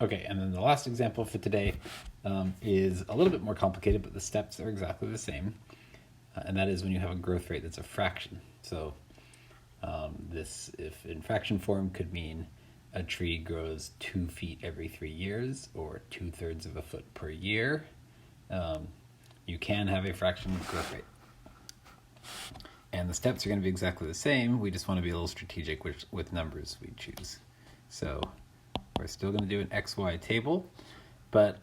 Okay, and then the last example for today is a little bit more complicated, but the steps are exactly the same. And that is when you have a growth rate that's a fraction. So this, if in fraction form, could mean a tree grows 2 feet every 3 years, or 2/3 of a foot per year. You can have a fraction growth rate. And the steps are going to be exactly the same. We just want to be a little strategic with numbers we choose. So we're still going to do an XY table, but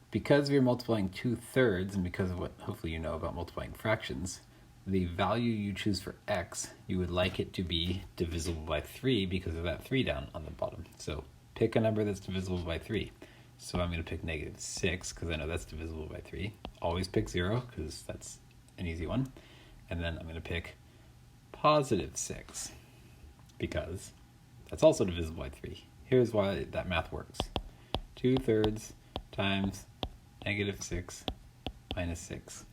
because we're multiplying 2/3, and because of what hopefully you know about multiplying fractions, the value you choose for x, you would like it to be divisible by 3 because of that 3 down on the bottom. So pick a number that's divisible by 3. So I'm going to pick -6 because I know that's divisible by 3. Always pick 0 because that's an easy one. And then I'm going to pick +6 because that's also divisible by 3. Here's why that math works. 2/3 times -6 minus 6.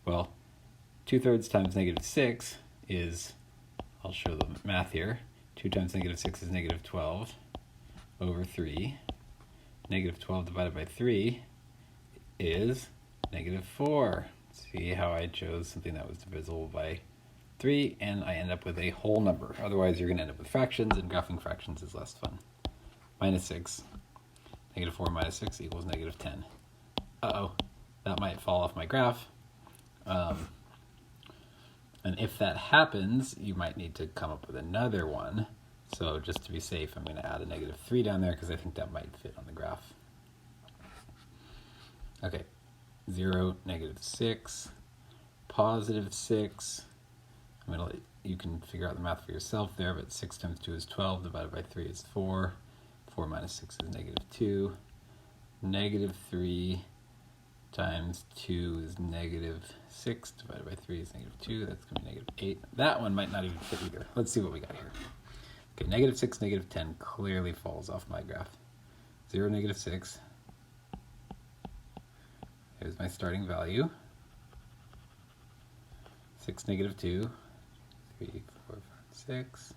Well, 2/3 times -6 is, I'll show the math here. 2 times -6 is -12 over 3. -12 divided by 3 is -4. See how I chose something that was divisible by 3, and I end up with a whole number. Otherwise, you're going to end up with fractions, and graphing fractions is less fun. -6. -4 minus 6 equals -10. Uh-oh, that might fall off my graph. And if that happens, you might need to come up with another one. So just to be safe, I'm going to add a -3 down there because I think that might fit on the graph. Okay, 0, -6, +6. You can figure out the math for yourself there, but 6 times 2 is 12, divided by 3 is 4. 4 minus 6 is -2. -3 times 2 is -6, divided by 3 is -2. That's going to be -8. That one might not even fit either. Let's see what we got here. Okay, -6, -10 clearly falls off my graph. 0, -6. Here's my starting value. 6, -2. 3, 4, 5, 6.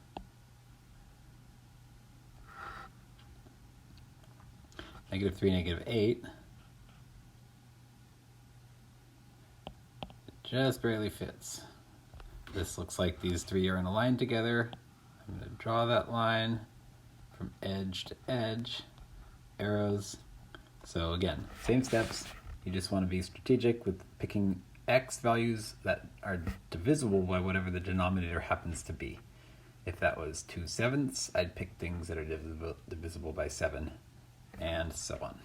-3, -8. It just barely fits. This looks like these 3 are in a line together. I'm going to draw that line from edge to edge, arrows. So again, same steps. You just want to be strategic with picking x values that are divisible by whatever the denominator happens to be. If that was 2/7, I'd pick things that are divisible by 7, and so on.